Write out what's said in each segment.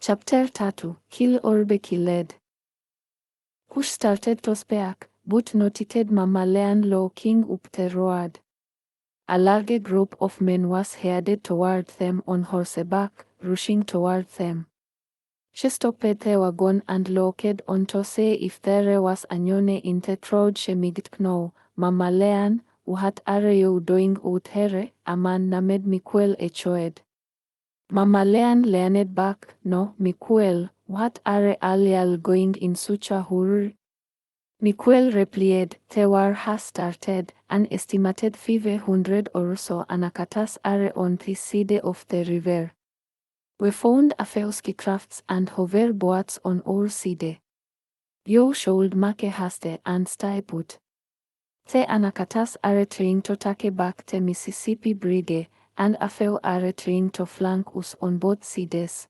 Chapter 3. Kill or be killed. Kush started to speak, but noted Mama Leanne looking up the road. A large group of men was headed toward them on horseback, rushing toward them. She stopped the wagon and looked on to see if there was anyone in the road she might know. Mama Leanne, what are you doing out here? A man named Miguel echoed. Mama Leanne leaned back. No, Miguel, what are all y'all going in such a hurry? Miguel replied, the war has started. An estimated 500 or so anacatas are on this side of the river. We found a few crafts and hoverboards on our side. You should make haste and stay put. The anacatas are trying to take back the Mississippi Bridge, and a few are trying to flank us on both sides.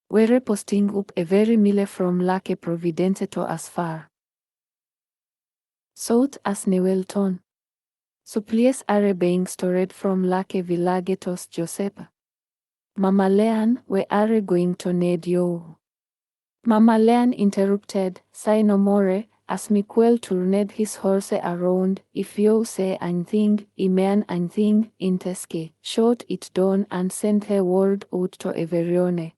We're posting up a very mile from Lake Providence to as far south as Newelton. Supplies are being stored from Lake Village to Joseph. Mama Leanne, we are going to need you. Mama Leanne interrupted, say no more, as Miguel turned his horse around. If you say anything, I mean anything, Inteski, shout it down and send the word out to everyone.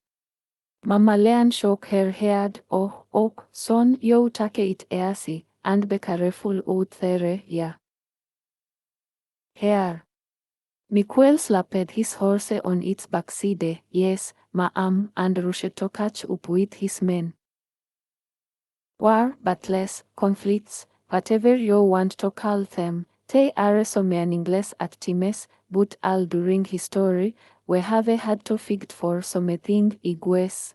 Mama Leanne shook her head. Oh, son, you take it easy, and be careful out there, yeah. Here. Miguel slapped his horse on its backside. Yes, ma'am, and rushed to catch up with his men. War, battles, conflicts, whatever you want to call them, they are so meaningless at times, but all during history, we have had to fight for something, I guess.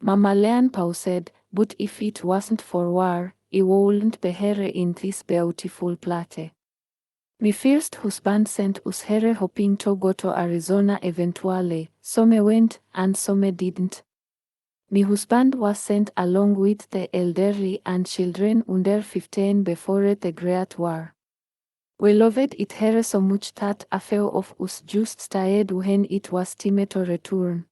Mama Leanne paused, but if it wasn't for war, I wouldn't be here in this beautiful place. My first husband sent us here hoping to go to Arizona eventually. Some went and some didn't. My husband was sent along with the elderly and children under 15 before the Great War. We loved it here so much that a few of us just stayed when it was time to return.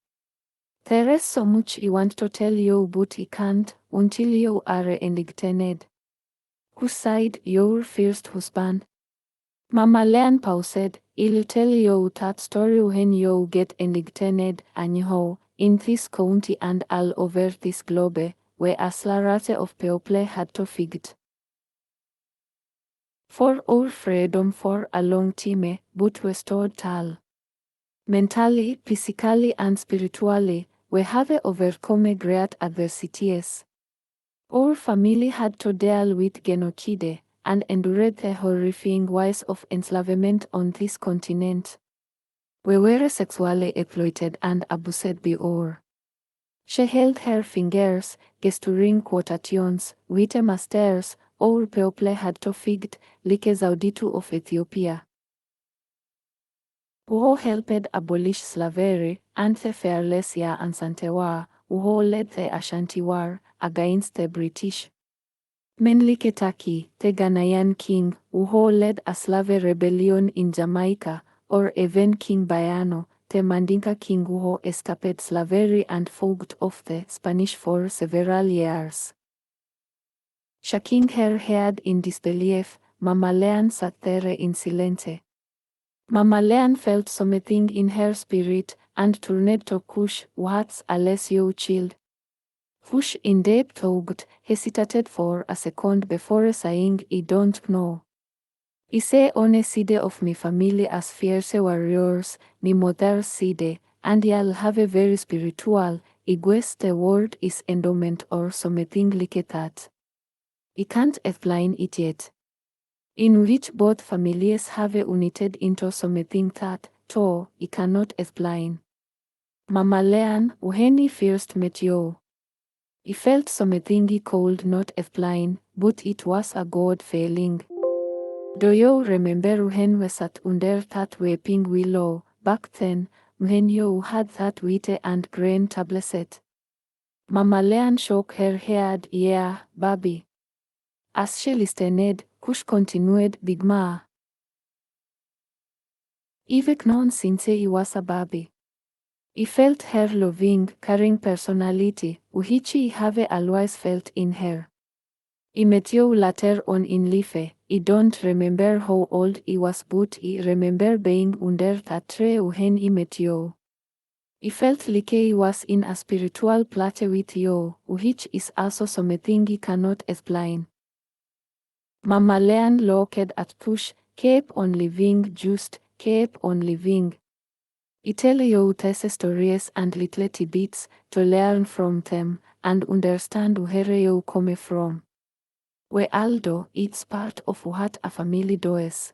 There is so much I want to tell you, but I can't until you are enlightened. Who said your first husband? Mama Leanne paused. I'll tell you that story when you get enlightened. Anyhow, in this county and all over this globe, we a slarate of people had to fight for our freedom for a long time, but we stood tall. Mentally, physically and spiritually, we have overcome great adversities. Our family had to deal with genocide, and endured the horrifying ways of enslavement on this continent. We were sexually exploited and abused by our. She held her fingers, gesturing quotations, with a masters, our people had to fight, like Zauditu of Ethiopia, who helped abolish slavery, and the fearless Ya and Santewa, who led the Ashanti War against the British. Menli Taki, the Ghanaian king, who led a slave rebellion in Jamaica, or even King Bayano, the Mandinka king who escaped slavery and fought off the Spanish for several years. Shaking her head in disbelief, Mama Leanne sat there in silence. Mama Leanne felt something in her spirit, and turned to Kush. What's alles you child? Kush in deep thought, hesitated for a second before saying, I don't know. I say on a side of my family as fierce warriors, my mother's side, and y'all have a very spiritual, I guess the word is endowment or something like that. I can't explain it yet. In which both families have united into something that, too, I cannot explain. Mama Leanne, when I first met you, I felt something I could not explain, but it was a good feeling. Do you remember when we sat under that weeping willow, back then, when you had that white and green tablet? Mama Leanne shook her head. Yeah, baby. As she listened, Kush continued, Big Ma. I've known since I was a baby. I felt her loving, caring personality, which I have always felt in her. I met you later on in life. I don't remember how old I was, but I remember being under that tree when I met you. I felt like I was in a spiritual plate with you, which is also something I cannot explain. Mama Leanne looked at Kush, keep on living, just keep on living. I tell you these stories and little tidbits to learn from them and understand where you come from. We all do, it's part of what a family does.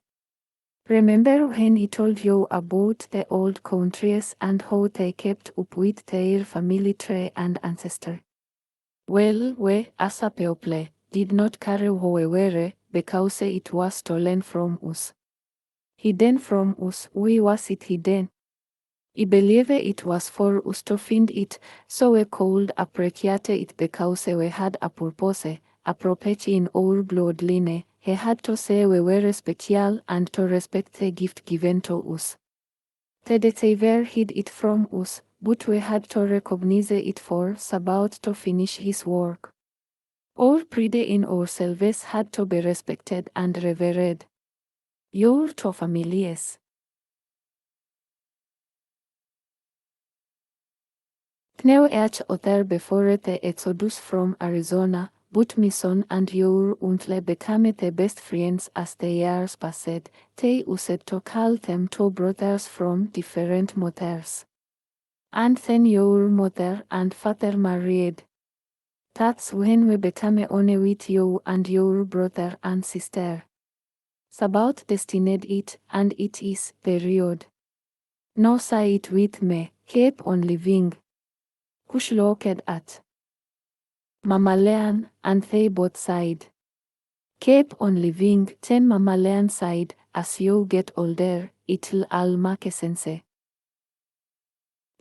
Remember when I told you about the old countries and how they kept up with their family tree and ancestor? Well, we, as a people, did not carry who we were because it was stolen from us. Hidden from us, why was it hidden? I believe it was for us to find it, so we could appreciate it because we had a purpose, a property in our bloodline. He had to say we were special and to respect the gift given to us. The deceiver hid it from us, but we had to recognize it for about to finish his work. Our pride in ourselves had to be respected and revered. Your two families. Kneu each other before the exodus from Arizona, but my son and your uncle became the best friends as the years passed. They used to call them two brothers from different mothers. And then your mother and father married. That's when we became one with you and your brother and sister. It's about destined it, and it is, period. No say it with me, keep on living. Kush looked at Mama Leanne, and they both sighed. Keep on living, then Mama Leanne sighed, as you get older, it'll all make sense.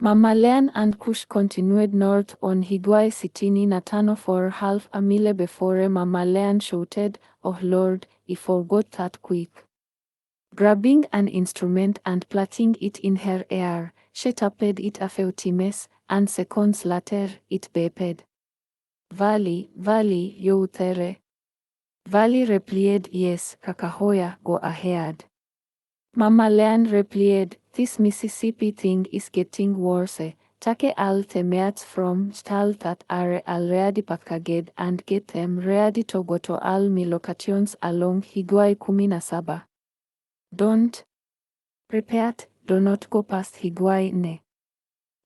Mama Leanne and Kush continued north on Higuay sitting in a tunnel for half a mile before Mama Leanne shouted, "Oh Lord, I forgot that quick." Grabbing an instrument and placing it in her ear, she tapped it a few times, and seconds later, it beeped. Valley, Valley, you there? Valley replied, "Yes, Kakahoya, go ahead." Mama Leanne replied, "This Mississippi thing is getting worse. Take all the mates from stall that are already packaged and get them ready to go to all my locations along Higuay 17. Don't repeat, do not go past Higuay ne.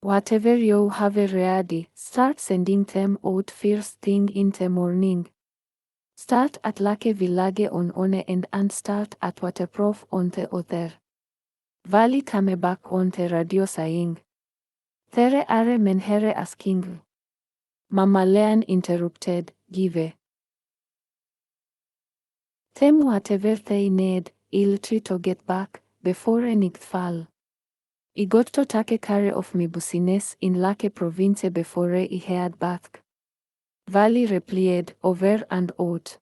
Whatever you have ready, start sending them out first thing in the morning. Start at Lake Village on one end and start at Waterproof on the other." Valley came back on the radio saying, "There are men here asking." Mama Leanne interrupted, "Give them whatever they need, I'll try to get back before nightfall. I got to take care of my business in Lake Province before I head back." Valley replied, over and out.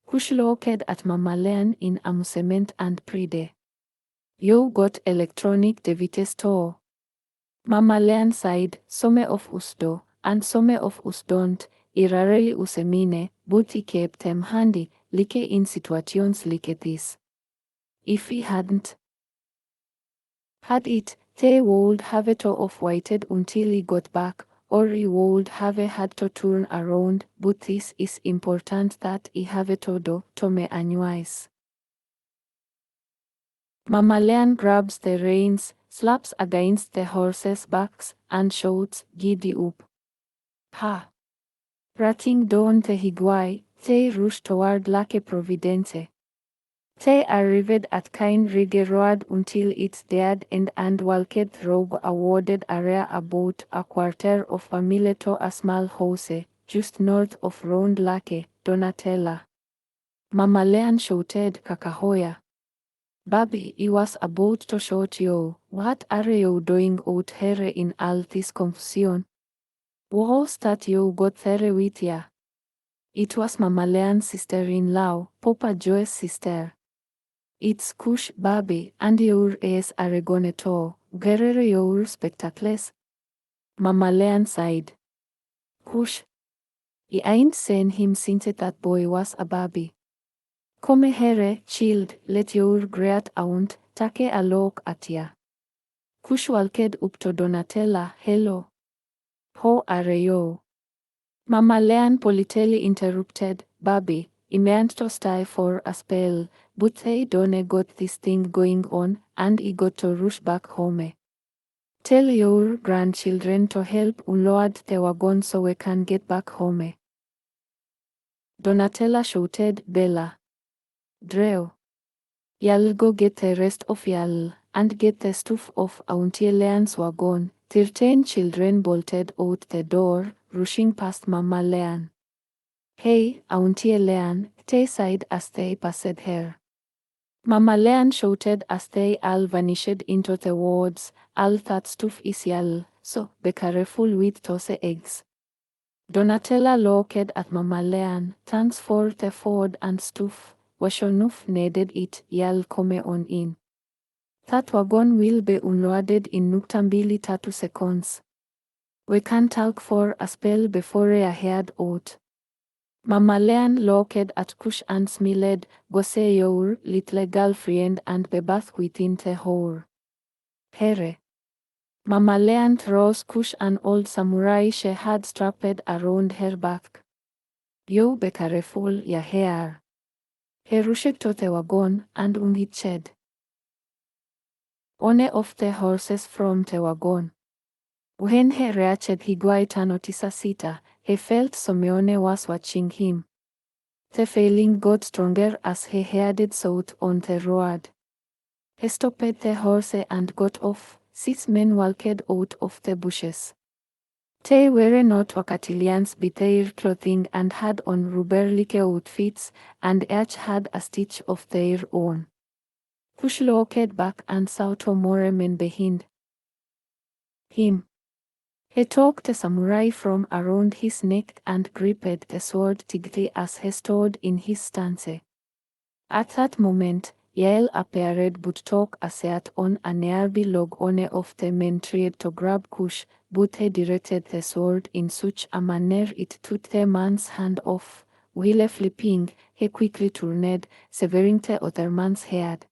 Kush looked at Mama Leanne in amusement and pride. "You got electronic devices too?" Mama Leanne sighed, "Some of us do, and some of us don't. I rarely use mine, but I keep them handy, like in situations like this. If I hadn't had it, they would have to have waited until I got back, or I would have had to turn around, but this is important that I have to do to me anyways." Mama Leanne grabs the reins, slaps against the horses' backs, and shouts, "Giddy up." Ha! Ratting down the Higuay, they rush toward Lake Providence. They arrived at Kind Ridge Road until its dead end and walked through a wooded area about a quarter of a mile to a small house, just north of Round Lake, Donatella. Mama Leanne shouted, "Kakahoya. Baby, I was about to shout you, what are you doing out here in all this confusion? Was that you got there with ya?" It was Mama Leanne's sister-in-law, Papa Joe's sister. "It's Kush, baby, and your ears are gone too. Guerrero your spectacles. Mamalean sighed. Kush. I ain't seen him since that boy was a baby. Come here, child, let your great aunt take a look at ya. Kush walked up to Donatella. Hello. How are you? Mamalean politely interrupted. Baby, I meant to stay for a spell, but they done got this thing going on, and I got to rush back home. Tell your grandchildren to help unload the wagon so we can get back home. Donatella shouted. Bella. Drew. Y'all go get the rest of y'all, and get the stuff off Auntie Leanne's wagon. 13 children bolted out the door, rushing past Mama Leanne. Hey, Auntie Leanne, they sighed as they passed her. Mama Leanne shouted as they all vanished into the woods. All that stuff is y'all, so be careful with those eggs. Donatella looked at Mama Leanne. Thanks for the food and stuff. We sure enough needed it. Y'all come on in. That wagon will be unloaded in nuktambili 3 seconds. We can talk for a spell before I head out. Mama Leanne looked at Kush and smiled. Go say your little girlfriend and be back within the hour. Here. Mama Leanne throws Kush an old samurai she had strapped around her back. You be careful, ya hair. He rushed to the wagon and unhitched one of the horses from the wagon. When he reached Higuaita Notisasita, he felt Simeone was watching him. The feeling got stronger as he headed south on the road. He stopped the horse and got off. 6 men walked out of the bushes. They were not Wakatilians by their clothing and had on rubber-like outfits, and each had a stitch of their own. Kush looked back and saw 2 more men behind him. He took the samurai from around his neck and gripped the sword tightly as he stood in his stance. At that moment, Yael appeared but took a seat on a nearby log. One of the men tried to grab Kush, but he directed the sword in such a manner it took the man's hand off. While flipping, he quickly turned, severing the other man's head.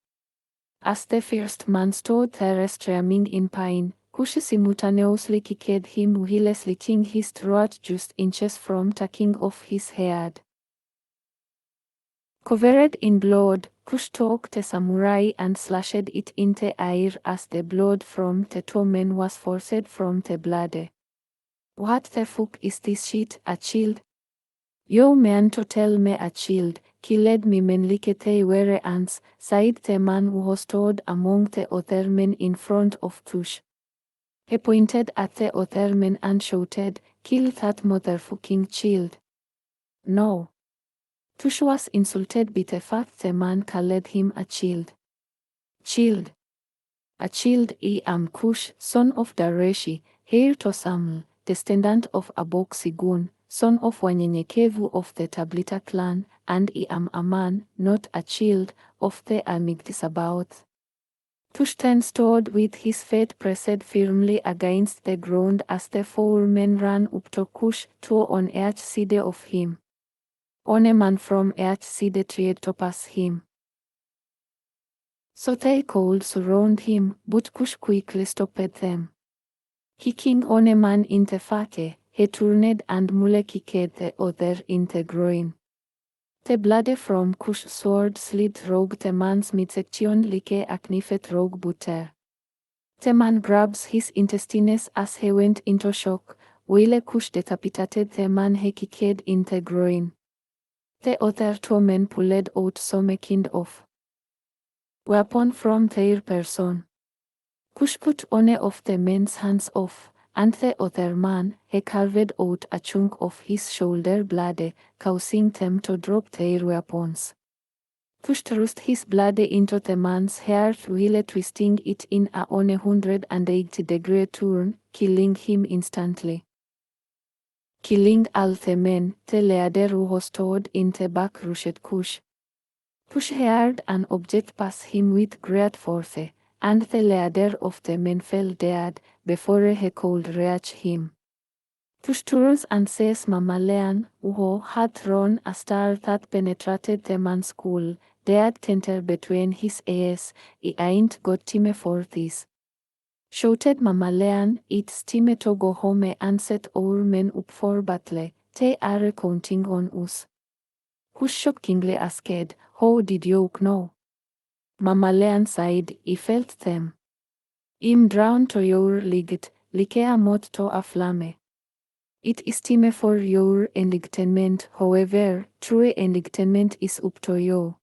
As the first man stood there screaming in pain, Kush simultaneously kicked him while slitting his throat just inches from taking off his head. Covered in blood, Kush took the samurai and slashed it in the air as the blood from the 2 men was forced from the blade. What the fuck is this shit, a child? You mean to tell me a child killed me men like they were ants, sighed the man who stood among the other men in front of Kush. He pointed at the other men and shouted, kill that motherfucking child. No. Kush was insulted by the fact the man called him a child. Child. A child. I am Kush, son of Dareshi, heir to Samuel, descendant of Abok-Sigun, son of Wanyenyekevu of the Tablita clan, and I am a man, not a child, of the Amigdisabaoth. Kush then stood with his feet pressed firmly against the ground as the 4 men ran up to Kush, 2 on each side of him. One man from each side tried to pass him. So they could surround him, but Kush quickly stopped them. Kicking one man in the face, he turned and mule kicked the other in the groin. The blood from Kush's sword slid through the man's midsection like a knife through butter. The man grabs his intestines as he went into shock, while Kush decapitated the man he kicked in the groin. The other 2 men pulled out some kind of weapon from their person. Kush cut one of the men's hands off, and the other man, he carved out a chunk of his shoulder blade, causing them to drop their weapons. Kush thrust his blade into the man's heart while twisting it in a 180-degree turn, killing him instantly. Killing all the men, the leader who stood in the back rushed Kush. Kush heard an object pass him with great force, and the leader of the men fell dead before he could reach him. Cush turns and says Mamalean, who had thrown a star that penetrated the man's skull, dared tenter between his eyes, I ain't got time for this. Shouted Mamalean, it's time to go home and set our men up for battle, they are counting on us. Cush shockingly asked, how did you know? Mamalean sighed, I felt them. I'm drawn to your liget, like a moth to a flame. It is time for your enlightenment, however, true enlightenment is up to you.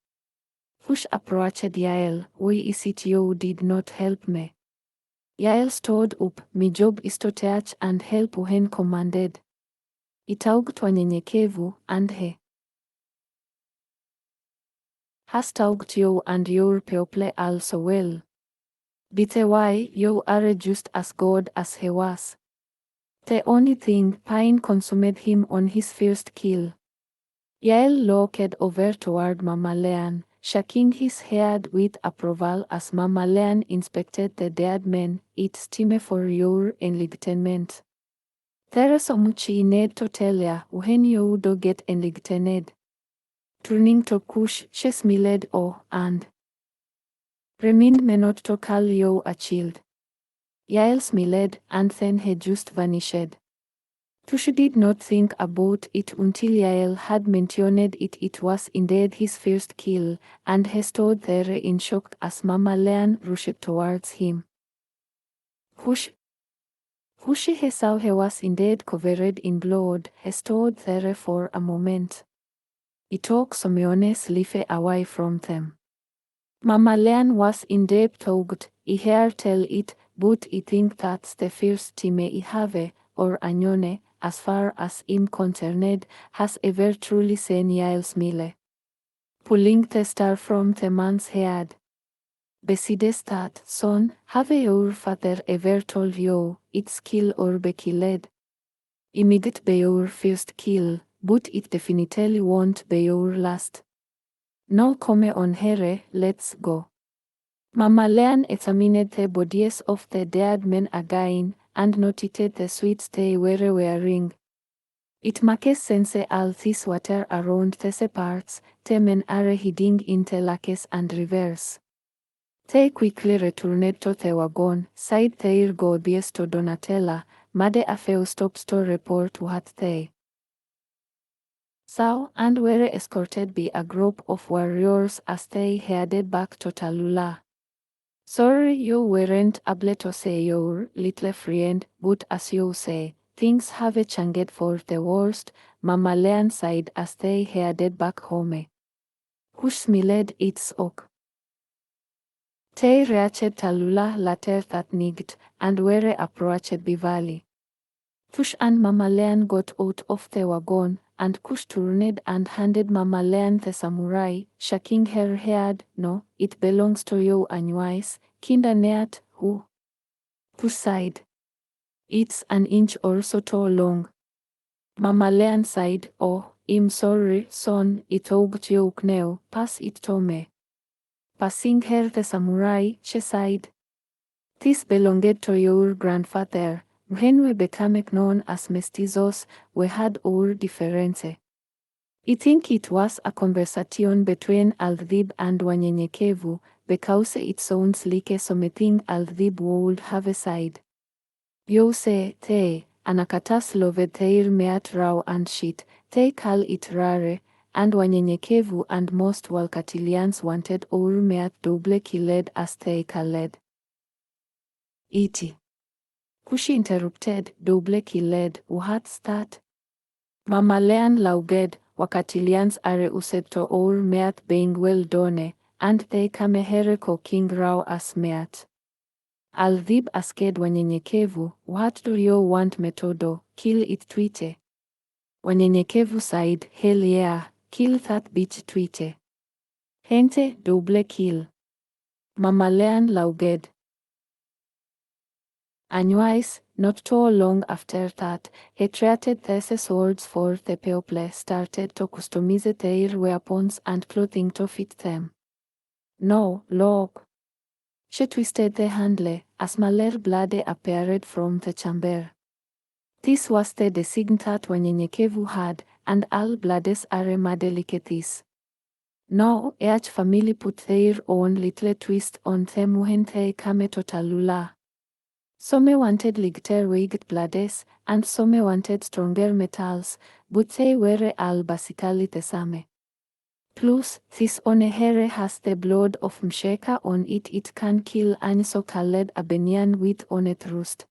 Cush approached Yael, why is it you did not help me? Yael stood up, my job is to teach and help when commanded. Itaugtwa nyenyekevu, and he has taught you and your people also well. But why, you are just as good as he was. The only thing, pain consumed him on his first kill. Yael looked over toward Mamalean, shaking his head with approval as Mamalean inspected the dead man. It's time for your enlightenment. There is so much I need to tell ya when you do get enlightened. Turning to Kush, she smiled and remind me not to call you a child. Yael smiled and then he just vanished. Kush did not think about it until Yael had mentioned it. It was indeed his first kill, and he stood there in shock as Mamalean rushed towards him. Kush he saw he was indeed covered in blood. He stood there for a moment. He took Simeone slightly away from them. Mamalean was indeed tugged. I hear tell it, but I think that's the first time I have, or Anyone, as far as I'm concerned, has ever truly seen Yael smile. Pulling the star from the man's head. Besides that, son, have your father ever told you, it's kill or be killed? It might be your first kill, but it definitely won't be your last. Now come on here, let's go. Mamalean examined the bodies of the dead men again, and noted the sweets they were wearing. It makes sense all this water around these parts, the men are hiding in the lakes and rivers. They quickly returned to the wagon, said their goodbyes to Donatella, made a few stops to report what they saw, and were escorted by a group of warriors as they headed back to Tallulah. Sorry you weren't able to see your little friend, but as you say, things have changed for the worst, Mamalean sighed as they headed back home. Kush smiled its oak. They reached Tallulah later that night, and were approached by Valley. Kush and Mamalean got out of the wagon, and Kush turned and handed Mamalean the samurai, shaking her head. No, it belongs to you anyways, kinda neat, who? Kush sighed. It's an inch or so too long. Mamalean sighed, oh, I'm sorry, son, it took you now, pass it to me. Passing her the samurai, she sighed. This belonged to your grandfather. When we became known as mestizos, we had our difference. I think it was a conversation between Aldib and Wanyenyekevu, because it sounds like something Aldib would have said. You say, te, anakatas loved their meat raw and shit, they call it rare, and Wanyenyekevu and most Walkatilians wanted our meat double killed as they called it. Kushi interrupted, double killed, what's that? Mamalean laughed, Wakatilians are used to our meat being well done, and they come here cooking raw as meat. Aldib asked Wanyenyekevu, what do you want me to do, kill it twite? Wanyenyekevu sighed, hell yeah, kill that bitch twite. Gente, double kill. Mamalean laughed. Anyways, not too long after that, he traded these swords for the people started to customize their weapons and clothing to fit them. No, look. She twisted the handle, as maler blood appeared from the chamber. This was the designated wanyenyekevu had, and all blooders are madelicates. Now, each family put their own little twist on them when they came to Tallulah. Some wanted lighter weighted blooders, and some wanted stronger metals, but they were all basically the same. Plus, this onehere has the blood of msheka on it. It can kill any so-called Abenian with on a trust.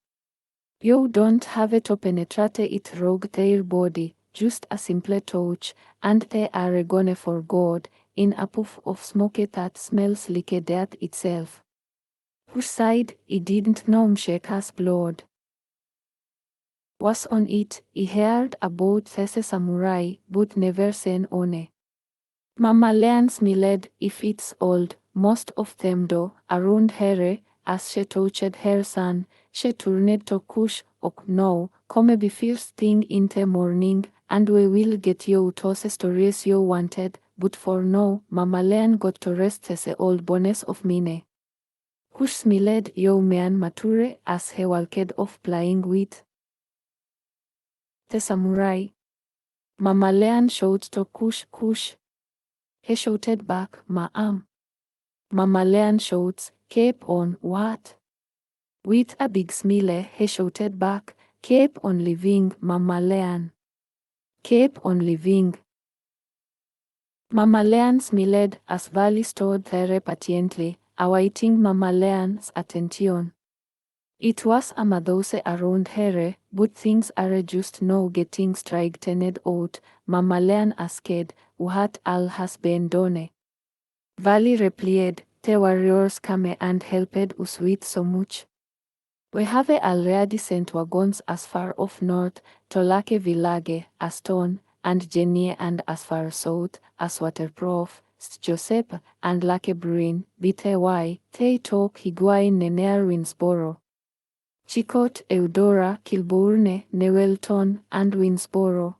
You don't have to penetrate it rogue their body, just a simple touch, and they are gone for God, in a puff of smoke that smells like death itself. Who sighed, he didn't know msheka's blood was on it. He heard about the samurai, but never seen one. Mama Leanne smiled. If it's old, most of them do, around her, as she touched her son, she turned to Kush. Oh no, come be first thing in the morning, and we will get you those stories you wanted, but for now, Mama Leanne got to rest the old bones of mine. Kush smiled. You man mature, as he walked off playing with the samurai. Mama Leanne shouted to Kush. Kush. He shouted back, Ma'am. Mama Leanne shouts, keep on what? With a big smile, he shouted back, keep on living, Mama Leanne. Keep on living. Mama Leanne smiled as Valley stood there patiently, awaiting Mama Leanne's attention. It was a madose around her, but things are just now getting straightened out. Mama Leanne asked, what all has been done? Valley replied, the warriors came and helped us with so much. We have already sent wagons as far off north, to Lake Village, Aston, and Jenny, and as far south as Waterproof, Joseph, and Lake Bruin, Bty, they took Higuain near Winsboro. Chicot, Eudora, Kilburn, Newelton, and Winsboro.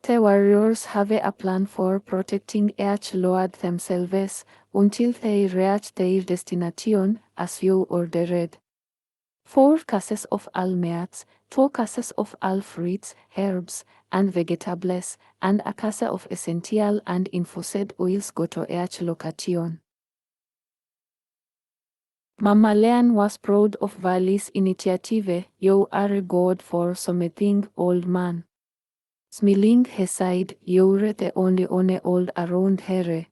The warriors have a plan for protecting each lord themselves until they reach their destination, as you ordered. 4 cases of all meats, 2 cases of all fruits, herbs, and vegetables, and a case of essential and infused oils go to each location. Mama Leanne was proud of Valley's initiative. You are good for something, old man. Smiling, he sighed, you're the only one old around here.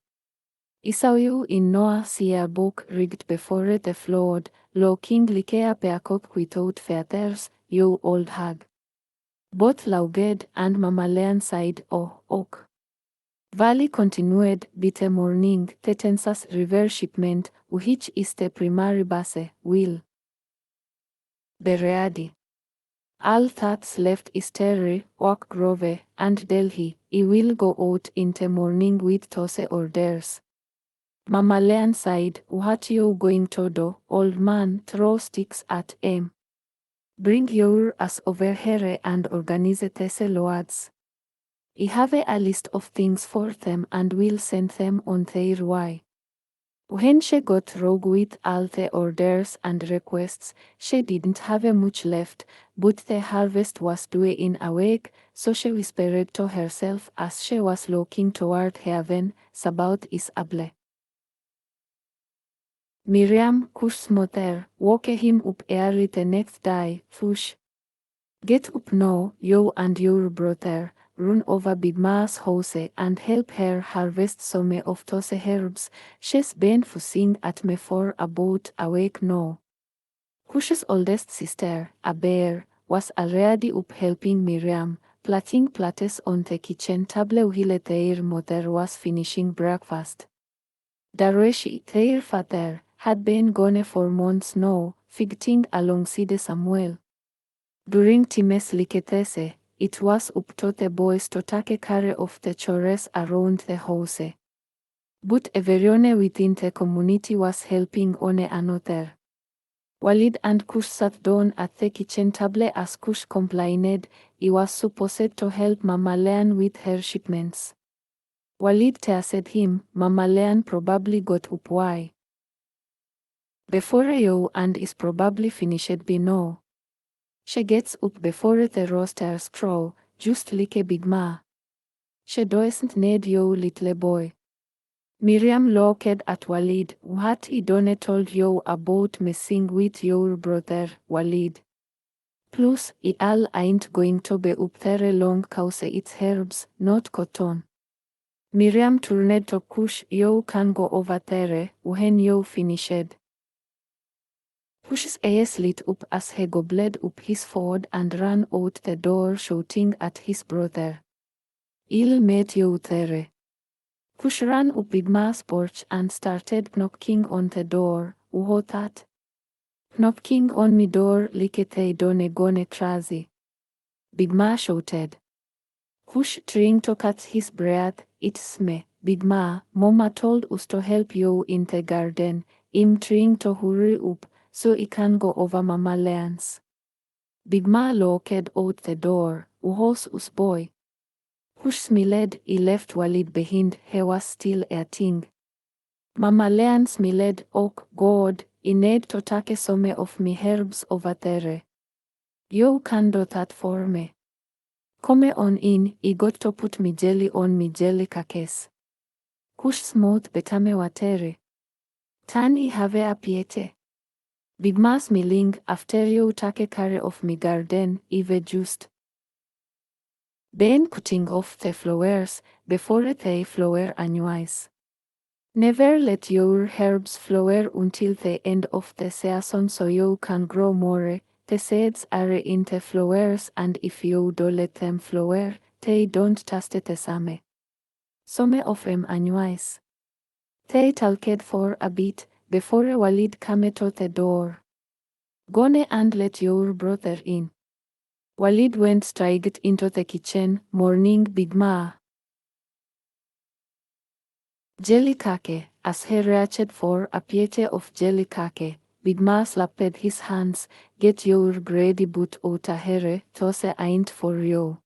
I saw you in Noah see a book rigged before the flood, looking like a peacock without feathers, you old hag. Both Lauged and Mama Leanne sighed, oh, ok. Valley continued, bitte morning, the Tensas River shipment, which is the primary base, will be ready. All that's left is Terry, Oak Grove, and Delhi. I will go out in the morning with those orders. Mama Leanne sighed, what you going to do, old man? Throw sticks at him. Bring your ass over here and organize the loads. I have a list of things for them and will send them on their way. When she got rogue with all the orders and requests, she didn't have much left, but the harvest was due in a week, so she whispered to herself as she was looking toward heaven, Sabaoth is able. Miriam, Cush's mother, woke him up early the next day. Cush, get up now, you and your brother. Run over Big Ma's house and help her harvest some of those herbs. She's been fussing at me for about a week now. Cush's oldest sister, a bear, was already up helping Miriam, plaiting plates on the kitchen table while their mother was finishing breakfast. Dareshi, their father, had been gone for months now, fighting alongside Samuel. During Time's liketese, it was up to the boys to take care of the chores around the house. But everyone within the community was helping one another. Walid and Kush sat down at the kitchen table as Kush complained he was supposed to help Mama Leanne with her shipments. Walid teased him, Mama Leanne probably got up why. Before you and is probably finished by now. She gets up before the roosters crow, just like a big ma. She doesn't need you little boy. Miriam looked at Walid. What I done told you about messing with your brother, Walid. Plus, I ain't going to be up there long cause it's herbs, not cotton. Miriam turned to Kush. You can go over there when you finished. Kush's eyes lit up as he gobbled up his food and ran out the door shouting at his brother. I'll meet you there. Kush ran up Big Ma's porch and started knocking on the door. What that? Knocking on me door like they don't gonna crazy. Big Ma shouted. Kush trying to catch his breath. It's me, Big Ma. Mama told us to help you in the garden. I'm trying to hurry up so I can go over Mama Leanne's. Big Ma looked out the door. Who's us boy? Kush smiled. I left Walid behind. He was still a thing. Mama Leanne smiled. Oh God, I need to take some of me herbs over there. You can do that for me. Come on in, I got to put me jelly on me jelly cakes. Kush smooth betame watere. Tani have a piete. Big Ma smiling. After you take care of me garden, I've just been cutting off the flowers before they flower anyways. Never let your herbs flower until the end of the season so you can grow more. The seeds are in the flowers and if you do let them flower, they don't taste the same. Some of them anyways. They talked for a bit before Walid came to the door. Gone and let your brother in. Walid went straight into the kitchen. Morning, Big Ma. Jelly cake. As he reached for a piece of jelly cake, Big Ma slapped his hands. Get your greedy boot out here, those ain't for you.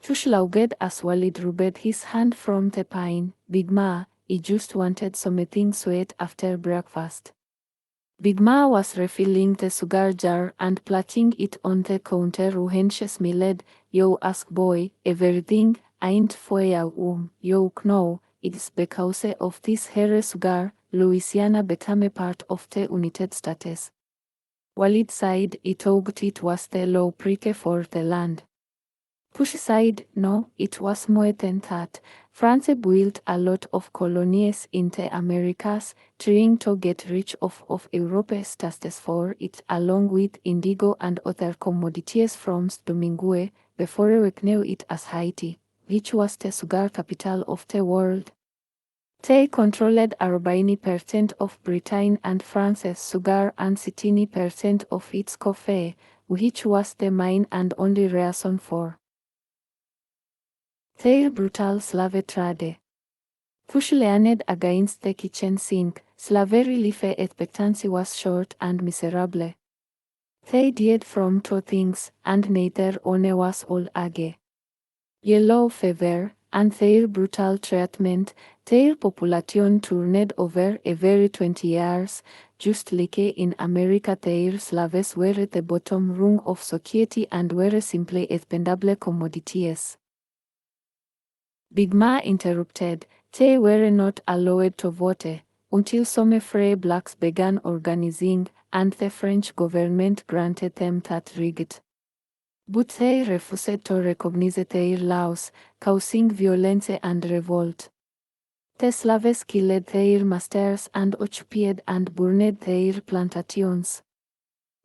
Cush laughed as Walid rubbed his hand from the pine. Big Ma, I just wanted something sweet after breakfast. Big Ma was refilling the sugar jar and placing it on the counter when she smiled. You ask boy, everything ain't for you, you know. It's because of this here sugar, Louisiana became part of the United States. Walid said it thought it was the law prick for the land. Kush said, no, it was more than that. France built a lot of colonies in the Americas, trying to get rid of Europe's tastes for it, along with indigo and other commodities from Domingue, before we knew it as Haiti, which was the sugar capital of the world. They controlled 40% of Britain and France's sugar and 60% of its coffee, which was the main and only reason for their brutal slave trade. Kush leaned against the kitchen sink. Slavery life expectancy was short and miserable. They died from two things, and neither one was all age. Yellow fever, and their brutal treatment. Their population turned over every 20 years, just like in America their slaves were the bottom rung of society and were simply expendable commodities. Big Ma interrupted. They were not allowed to vote until some free blacks began organizing, and the French government granted them that right. But they refused to recognize their laws, causing violence and revolt. The slaves killed their masters and occupied and burned their plantations.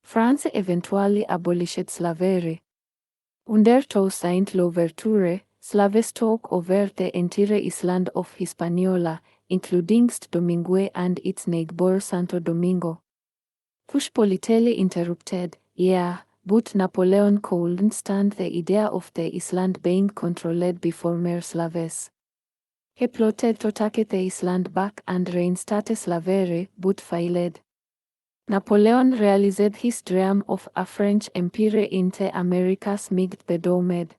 France eventually abolished slavery. Under Toussaint Louverture, slaves took over the entire island of Hispaniola, including St. Domingue and its neighbor Santo Domingo. Kush politely interrupted, yeah, but Napoleon couldn't stand the idea of the island being controlled by former slaves. He plotted to take the island back and reinstate slavery, but failed. Napoleon realized his dream of a French empire in the Americas mixed bedomed.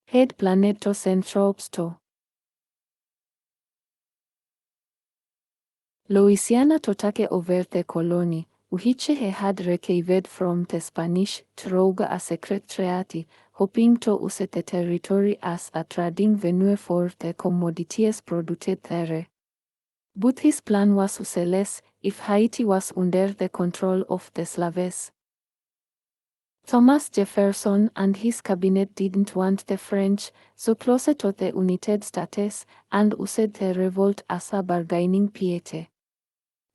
He'd planned to send troops to Louisiana totake over the colony, uhiche he had received from the Spanish Troga a secretariat, hoping to use the territory as a trading venue for the commodities produced there. But his plan was useless if Haiti was under the control of the slaves. Thomas Jefferson and his cabinet didn't want the French so close to the United States and used the revolt as a bargaining piece.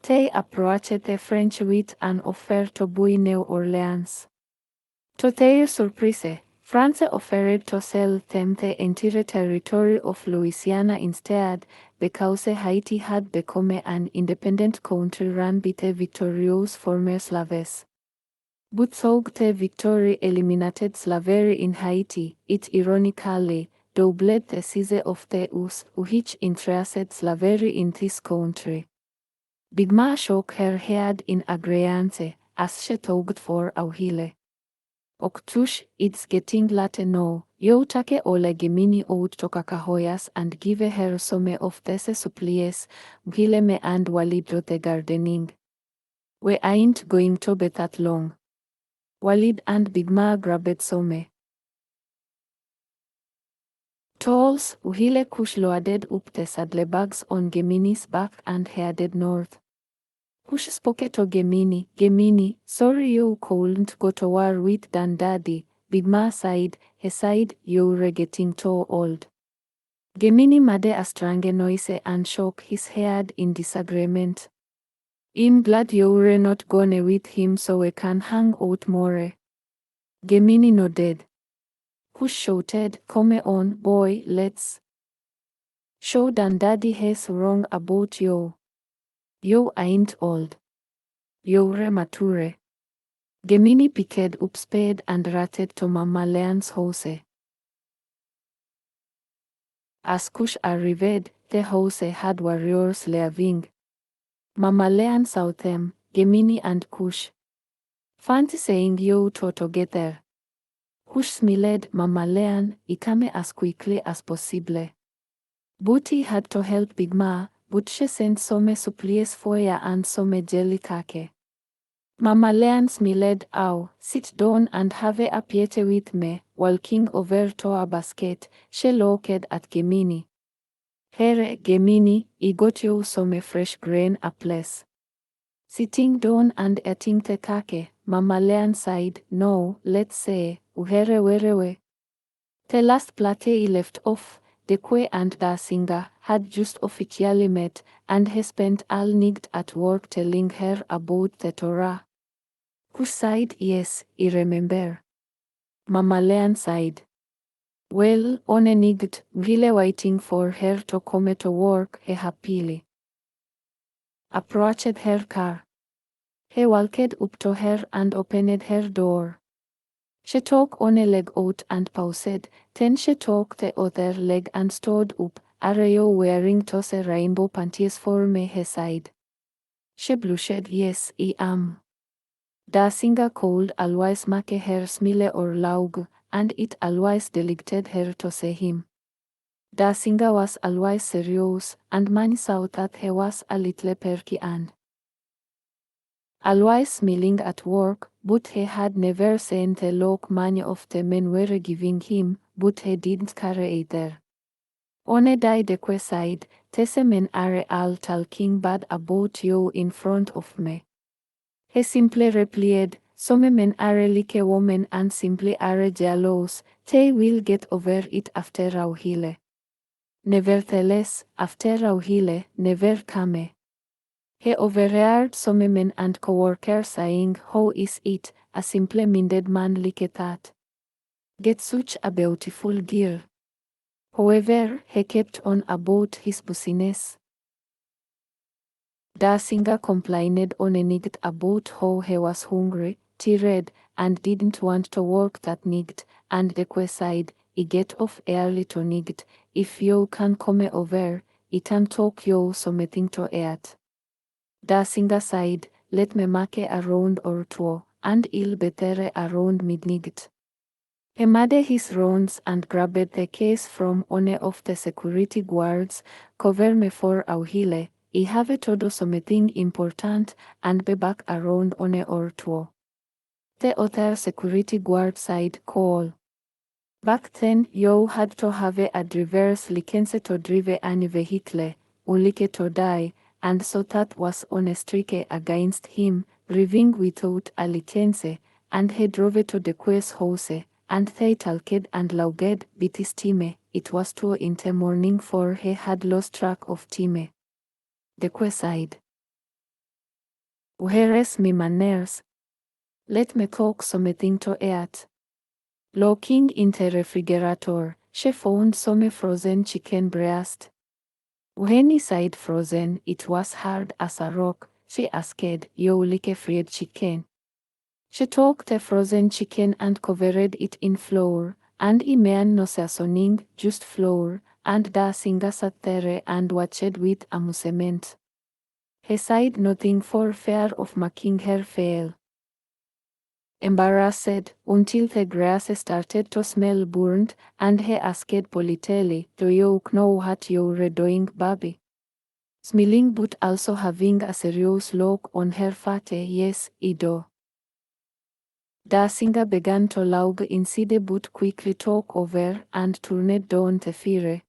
They approached the French with an offer to buy New Orleans. To their surprise, France offered to sell them the entire territory of Louisiana instead, because Haiti had become an independent country run by the victorious former slaves. But though the victory eliminated slavery in Haiti, it ironically doubled the size of the US, which interested slavery in this country. Big Ma shook her head in agreement, as she tugged for Auhile. Cush, it's getting late now. You take ole Gemini out to Cacahoyas and give her some of these supplies, Auhile me and Walid do the gardening. We ain't going to be that long. Walid and Big Ma grabbed some tolls. Auhile Cush loaded up the saddlebags on Gemini's back and headed north. Cush spoke to Gemini, sorry you couldn't go to war with Daddy. Big Ma sighed, he said, you're getting too old. Gemini made a strange noise and shook his head in disagreement. I'm glad you're not gone with him so we can hang out more. Gemini nodded. Cush shouted, come on, boy, let's show Daddy he's wrong about you. You ain't old. You're mature. Gemini picked up spade and ratted to Mama Lean's house. As Cush arrived, the house had warriors living. Mama Lean saw them, Gemini and Cush. Fancy saying you two together. Cush smiled Mama Lean, Ikame as quickly as possible. Booty had to help Big Ma, but she sent some supplies for ya and some jelly cake. Mama Lean smiled, "Ow, sit down and have a piete with me," walking over to a basket. She looked at Gemini. "Here, Gemini, I got you some fresh green apples." Sitting down and eating the cake, Mama Lean sighed, "No, let's say, uhere werewe." The last plate I left off, the Kwe and the singer had just officially met, and he spent all night at work telling her about the Torah. Kush sighed, "Yes, I remember." Mama Lean sighed. "Well, on a night, while waiting for her to come to work, he happily approached her car. He walked up to her and opened her door. She took one leg out and paused, then she took the other leg and stood up. "Are you wearing those rainbow panties for me?" he said. She blushed, "Yes, I am." The singer could always make her smile or laugh, and it always delighted her to see him. The singer was always serious, and many saw that he was a little perky and always smiling at work, but he had never seen the look many of the men were giving him, but he didn't care either. On a day the Kwe said, "These men are all talking bad about you in front of me." He simply replied, "Some men are like a woman and simply are jealous. They will get over it after a while." Nevertheless, after a while, never came. He overheard some men and co-workers saying, "How is it, a simple-minded man like that get such a beautiful girl?" However, he kept on about his business. The singer complained on a night about how he was hungry, tired, and didn't want to work that night, and the Kwe said, "I get off early tonight. If you can come over, I can talk you something to eat." The singer said, "Let me make a round or two, and I'll be there around midnight." He made his rounds and grabbed the case from one of the security guards. "Cover me for a while," I have todo something important, and be back around one or two. The other security guard side call. Back then, you had to have a driver's license to drive any vehicle, ulike to die, and so that was on a strike against him, driving without a license, and he drove to the queen's house, and they talked and laughed bit his time. It was 2 in the morning for he had lost track of time. The queen sighed. Where's my manners? Let me cook something to eat. Looking in the refrigerator, she found some frozen chicken breast. When inside frozen, it was hard as a rock. She asked, "You like fried chicken?" She took the frozen chicken and covered it in flour, and imean no seasoning, just flour, and Dasinga sat there and watched with amusement. He said nothing for fear of making her fail. Embarrassed, until the grass started to smell burnt, and he asked politely, "Do you know what you're doing, Bobby?" Smiling but also having a serious look on her face. "Yes, I do." Dasinga began to laugh inside but quickly took over and turned down the fire.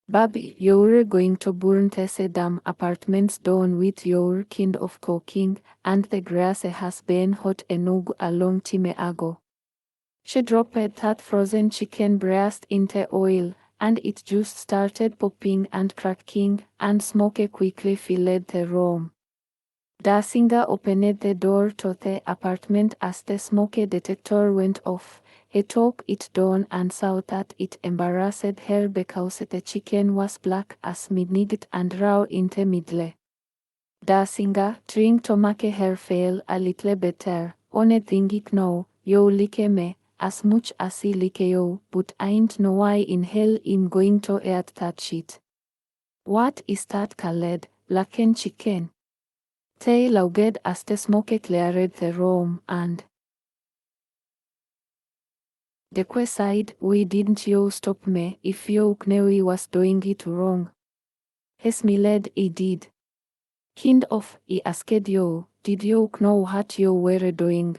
"Bobby, you're going to burn the damn apartments down with your kind of cooking, and the grass has been hot enough a long time ago." She dropped that frozen chicken breast in the oil, and it just started popping and cracking, and smoke quickly filled the room. Dasinga opened the door to the apartment as the smoke detector went off. He took it down and saw that it embarrassed her because the chicken was black as midnight and raw in the middle. Dasinga, trying to make her feel a little better, "One thing I know, you like me as much as I like you, but ain't no way in hell I'm going to eat that shit." "What is that called, blackened chicken?" They laughed as the smoke cleared the room, and the queen said, "Why didn't you stop me if you knew I was doing it wrong?" He smiled. "I did." "Kind of, I asked you, did you know what you were doing?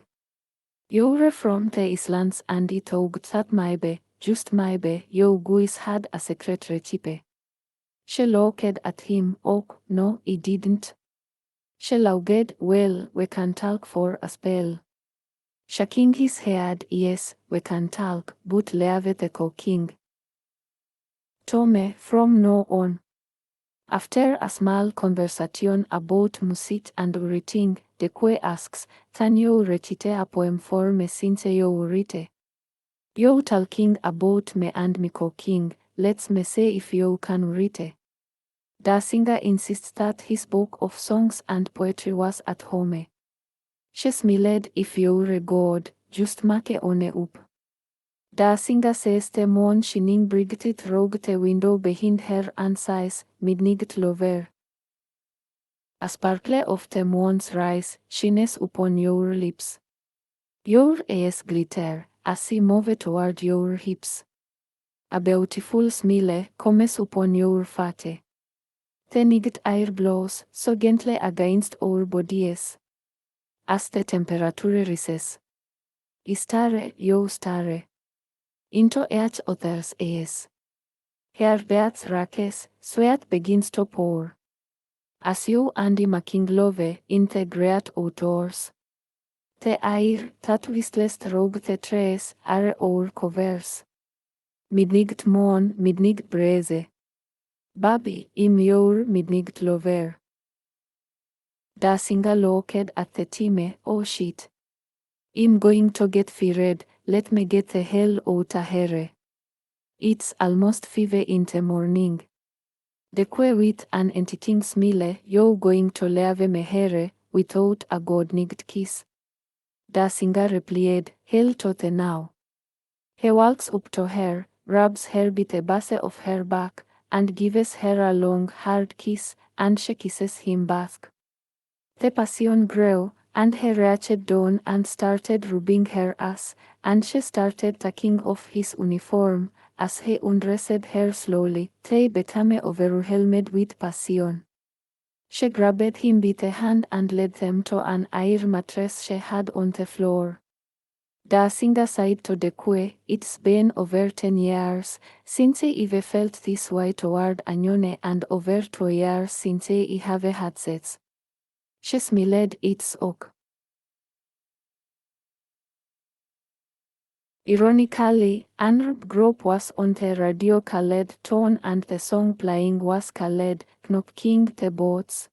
You're from the islands and I thought that maybe, just maybe, you guys had a secret recipe." She looked at him. "Oh, no, I didn't." She laughed. "Well, we can talk for a spell." Shaking his head, "Yes, we can talk, but leave the cooking to me from now on." After a small conversation about music and writing, the queen asks, "Can you recite a poem for me since you write? You talking about me and me cooking, let's me see if you can write." Dasinga insists that his book of songs and poetry was at home. She smiled. "If you're good, just make one up." Dasinga says the moon shining bright through the window behind her and says, "Midnight lover." A sparkle of the moon's rise shines upon your lips. Your eyes glitter as she moves toward your hips. A beautiful smile comes upon your face. The night air blows so gently against our bodies. As the temperature rises, I stare, you stare, into each other's eyes. Heartbeats races, sweat begins to pour. As you and I making love in the great outdoors. The air that whistles through the trees are our covers. Midnight moon, midnight breeze. Baby, I'm your midnight lover. Dasinga looked at the time. "Oh shit. I'm going to get fired, let me get the hell out of here. It's almost 5 in the morning." The queen with an enticing smile, "You going to leave me here without a good night kiss?" Dasinga replied, "Hell to the now." He walks up to her, rubs her with the base of her back, and gives her a long hard kiss, and she kisses him back. The passion grew, and he reached down and started rubbing her ass, and she started taking off his uniform. As he undressed her slowly, they became overwhelmed with passion. She grabbed him by the hand and led them to an air mattress she had on the floor. Dancing aside to the Kuua, it's been over 10 years since I've felt this way toward Anyone and over 2 years since I have had sex. She smiled its oak. Ironically, our group was on the radio called tone and the song playing was called Knocking the Boats.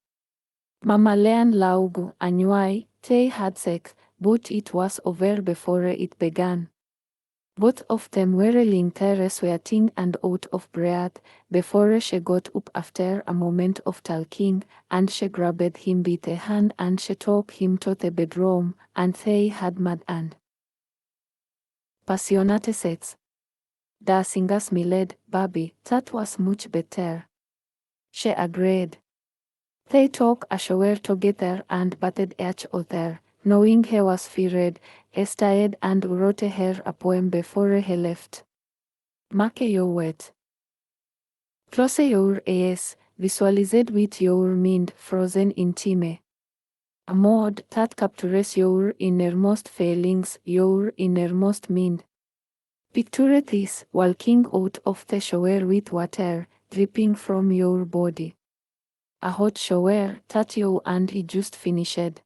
Mama Leanne Laugu Anyuai, they had sex, but it was over before it began. Both of them were lying there sweating and out of breath before she got up after a moment of talking, and she grabbed him by the hand and she took him to the bedroom, and they had mad and passionate sex. The singer smiled, "Baby, that was much better." She agreed. They took a shower together and bathed each other, knowing he was feared, stayed and wrote her a poem before he left. Make your wet. Close your eyes, visualize with your mind frozen in time. A mode that captures your innermost feelings, your innermost mind. Picture this, walking out of the shower with water dripping from your body. A hot shower that you and he just finished.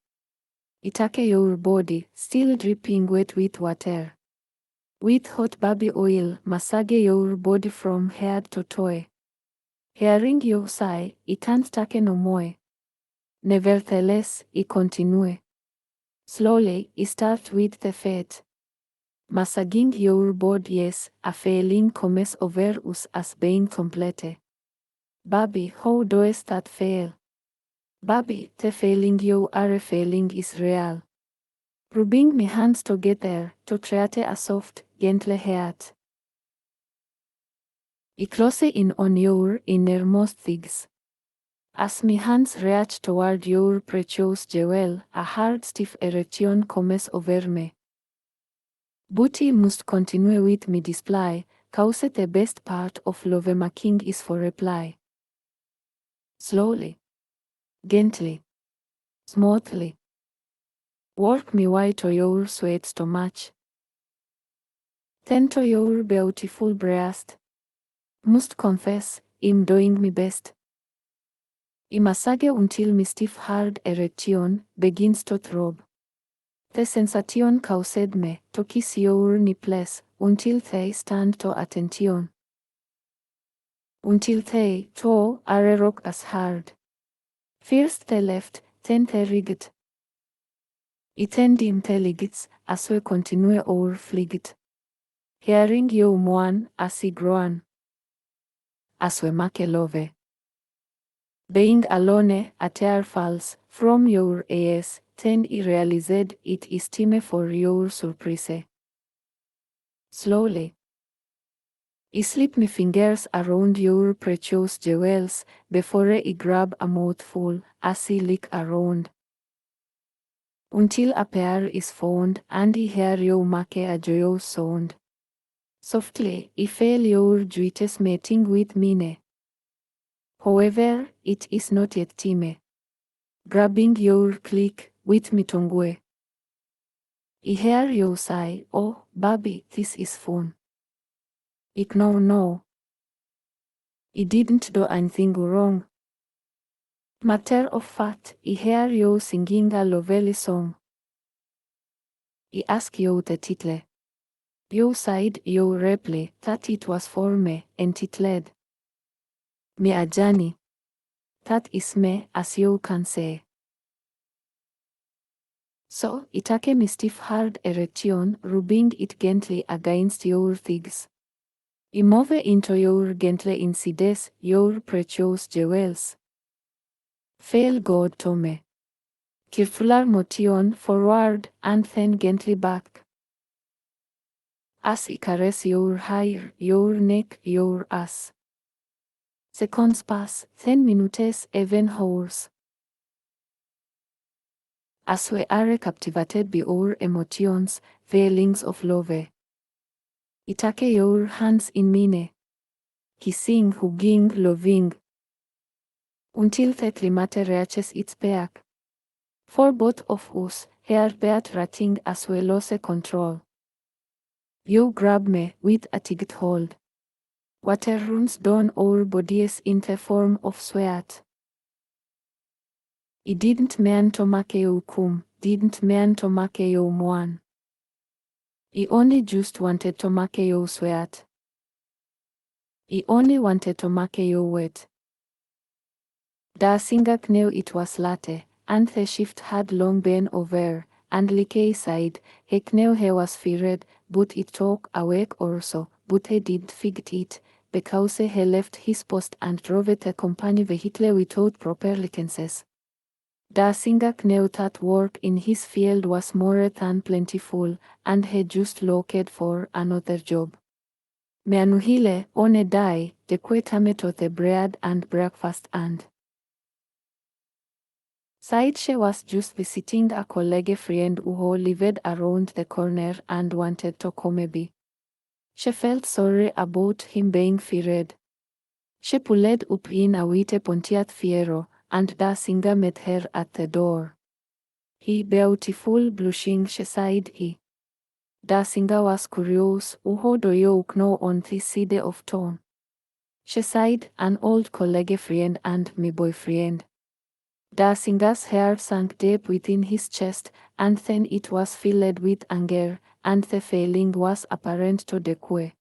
Take your body, still dripping wet with water. With hot baby oil, massage your body from head to toe. Hearing you sigh, it can't take no more. Nevertheless, I continue. Slowly, I start with the feet. Massaging your body, yes, a feeling comes over us as being complete. Baby, how does that feel? Baby, the feeling you are feeling is real. Rubbing my hands together to create a soft, gentle heart. I close in on your innermost things. As my hands reach toward your precious jewel, a hard stiff erection comes over me. But I must continue with my display, cause the best part of lovemaking is for reply. Slowly. Gently. Smoothly. Work me way to your sweet stomach. Then to your beautiful breast. Must confess, I'm doing my best. I massage until my stiff hard erection begins to throb. The sensation caused me to kiss your nipples until they stand to attention. Until they, too, are rock as hard. First the left, then the right. I then dim the legs as we continue our flight. Hearing you moan as I groan. As we make love. Being alone, a tear falls from your eyes, then I realized it is time for your surprise. Slowly. I slip my fingers around your precious jewels before I grab a mouthful as I lick around. Until a pair is found and I hear you make a joyous sound. Softly, I feel your juices mating with mine. However, it is not yet time. Grabbing your click with my tongue. I hear you say, "Oh, baby, this is fun." No. I didn't do anything wrong. Matter of fact, I hear you singing a lovely song. I ask you the title. You said you reply that it was for me, entitled Me Ajani. That is me, as you can say. So, I take my stiff hard erection, rubbing it gently against your thighs. I move into your gently insides, your precious jewels. Feel good to me. Circular motion forward and then gently back. As I caress your hair, your neck, your ass. Seconds pass, then minutes, even hours. As we are captivated by our emotions, feelings of love. I take your hands in mine. Kissing, hugging, loving. Until the climate reaches its peak. For both of us, here beat rating as well as control. You grab me with a tight hold. Water runs down our bodies in the form of sweat. I didn't mean to make you come, didn't mean to make you mourn. I only just wanted to make you sweat. I only wanted to make you wet. Da Singak knew it was late, and the shift had long been over, and like he said, he knew he was feared, but it took a week or so, but he didn't forget it, because he left his post and drove the company vehicle without proper licenses. Da Singak knew that work in his field was more than plentiful, and he just looked for another job. Meanuhile, on a day, the quitame to the bread and breakfast and Said she was just visiting a colleague friend who lived around the corner and wanted to come by. She felt sorry about him being feared. She pulled up in a white Pontiac Fiero, and Da Singa met her at the door. He beautiful blushing, she said he. Da Singa was curious, who do you know on this side of town? She said, an old colleague friend and my boyfriend. Da Singa's hair sank deep within his chest, and then it was filled with anger, and the feeling was apparent to the Kuua.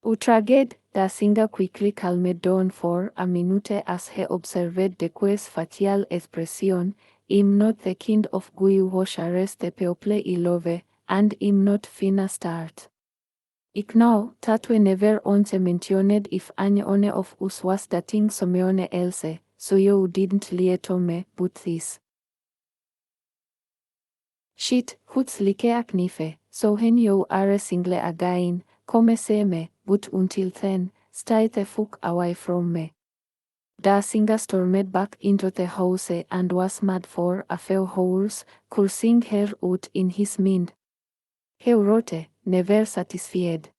Outraged, Da Singa quickly calmed down for a minute as he observed the Kuua's facial expression. I'm not the kind of guy who shares the people I love, and I'm not finna start. Ik know that we never once mentioned if any one of us was dating someone else, so you didn't lie to me, but this. Shit, huts like a knife, so when you are single again, come see me, but until then, stay the fuck away from me. Da Singa stormed back into the house and was mad for a few hours, cursing her out in his mind. He wrote, never satisfied.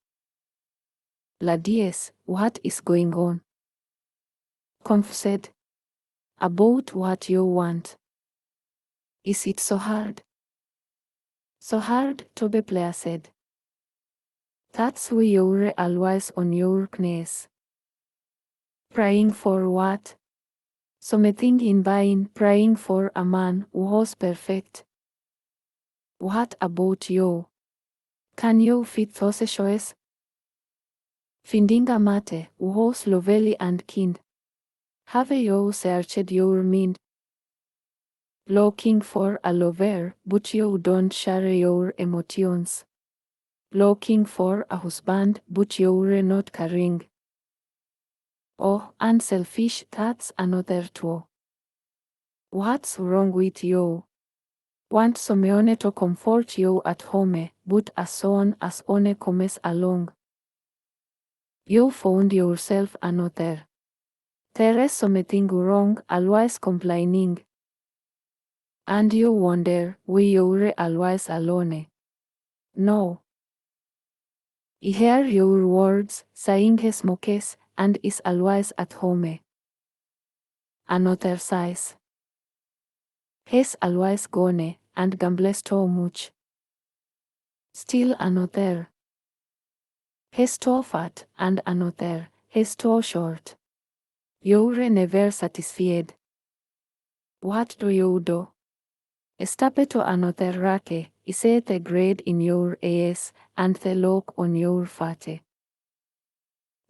Ladies, what is going on? Confessed. About what you want. Is it so hard? So hard to be pleased. That's why you're always on your knees. Praying for what? Something in vain, praying for a man who's perfect. What about you? Can you fit those shoes? Finding a mate who's lovely and kind. Have you searched your mind? Looking for a lover, but you don't share your emotions. Looking for a husband, but you're not caring. Oh, unselfish, that's another too. What's wrong with you? Want someone to comfort you at home, but as soon as one comes along, you found yourself another. There is something wrong, always complaining. And you wonder why you're always alone. No. I hear your words, saying he smokes, and is always at home. Another size. He's always gone, and gambles too much. Still another. He's too fat, and another. He's too short. You're never satisfied. What do you do? Step to another rack, set the grade in your eyes, and the look on your face.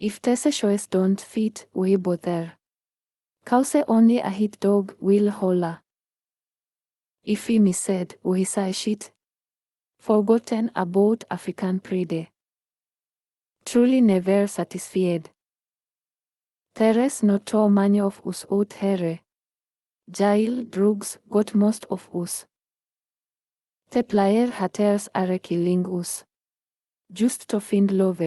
If these choices don't fit, we bother. Cause only a hit dog will holla. If we missed, we say shit. Forgotten about African pride. Truly never satisfied. There is not too many of us out here. Jail drugs got most of us. The player haters are killing us. Just to find love.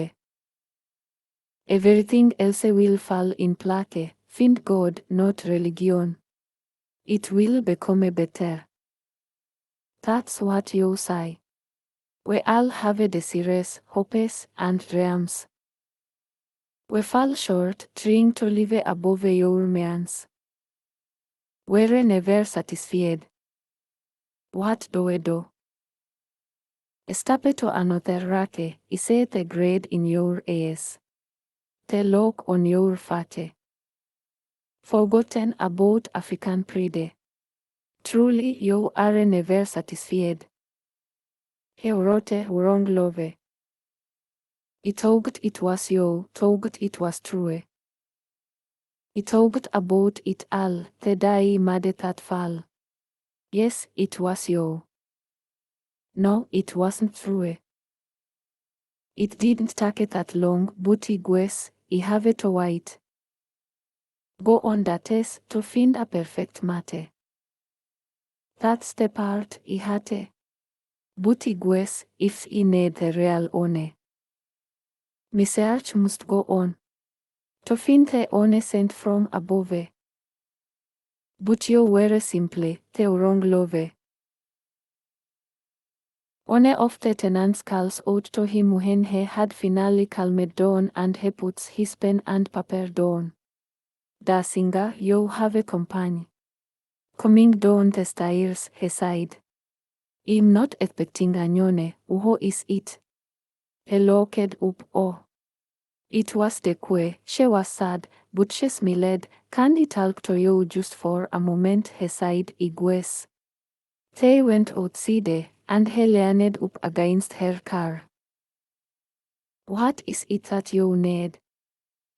Everything else will fall in place. Find God, not religion. It will become better. That's what you say. We all have desires, hopes, and dreams. We fall short trying to live above your means. Were never satisfied. What do we do? Estape to anotherake, ise the grade in your eyes. The look on your face. Forgotten about African pride. Truly you are never satisfied. He wrote wrong love. I thought it was you, thought it was true. I thought about it all, the day I made that fall. Yes, it was you. No, it wasn't true. It didn't take that long, but I guess I have to wait. Go on that test to find a perfect mate. That's the part I hate. But I guess if I need the real one. My search must go on. To find the one sent from above. But you were simply the wrong love. One of the tenants calls out to him when he had finally calmed down and he puts his pen and paper down. Dasinga, you have a company. Coming down the stairs, he sighed. I'm not expecting a nyone, who is it? He looked up, oh. It was the Kuua. She was sad, but she smiled. Can I talk to you just for a moment? He sighed. I guess. They went outside, and he leaned up against her car. What is it that you need?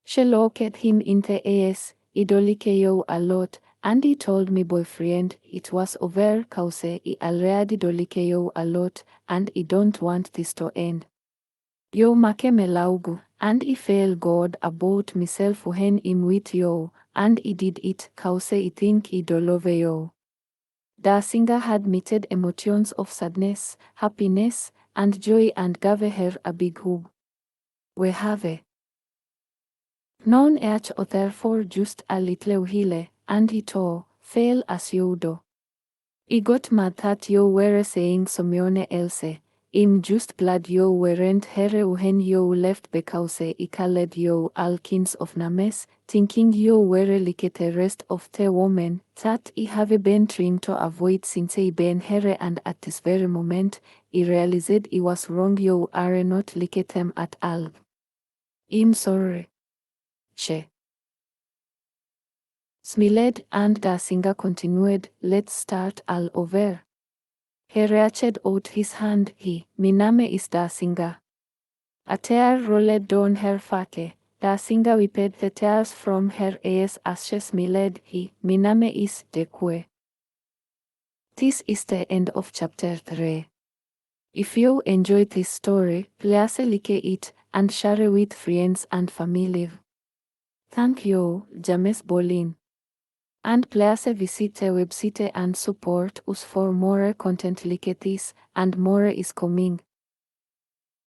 She looked him in the eyes. I do like you a lot, and he told me boyfriend it was over cause I already do like you a lot, and I don't want this to end. You make me laugh, and I feel good about myself when I'm with you, and I did it cause I think I do love you. The singer had mixed emotions of sadness, happiness, and joy and gave her a big hug. We have known each other for just a little while, and it all fell as you do. I got mad that you were saying someone else. I'm just glad you weren't here when you left because I called you all kinds of names, thinking you were like the rest of the women that I have been trying to avoid since I been here, and at this very moment, I realized I was wrong. You are not like them at all. I'm sorry. She smiled, and the singer continued, let's start all over. He reached out his hand. My name is the singer. A tear rolled down her face. The singer wiped the tears from her eyes as she smiled. My name is the Kuua. This is the end of chapter 3. If you enjoyed this story, please like it and share it with friends and family. Thank you, James Bolin. And please visit the website and support us for more content like this, and more is coming.